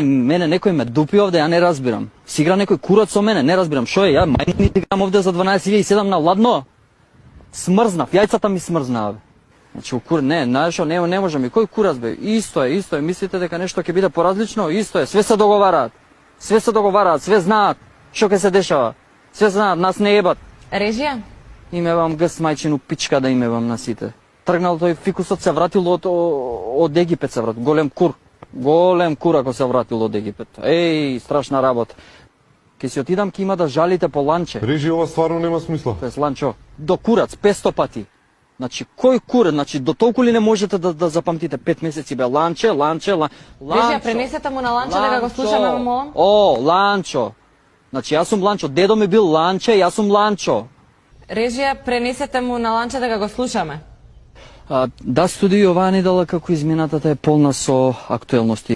Мене некој ме дупи овде, ја не разбирам. Си игра некој курац со мене, не разбирам шо е, ја мајни играм овде за 12.007 на ладно. Смрзнав, јајцата ми смрзнаа. Значи, не можам и кој курац бе, исто е, мислите дека нешто ќе биде поразлично, исто е, све се договараат, све знаат, што ќе се дешава, све знаат, нас не ебат. Режија? Имевам гъс мајчину пичка да имевам на сите. Тргнал тој фикусот, се вратил од Египет се вратил, голем кур ако се вратил од Египет. Еј, страшна работа. Ке си отидам, ке има да жалите по ланче. Режи, ова стварно нема смисла. Без ланчо. До курац, 500 пати. Значи, кој курац, значи, до толку ли не можете да запамтите 5 месеци, бе, ланче. Режија, пренесете му на ланче да го слушаме, молам. О, ланчо. Значи, јас сум ланчо, дедо ми бил ланче, јас сум ланчо. Режија, пренесете му на ланче да го слушаме. Да, студио оваа недела како изминатата е полна со актуелности.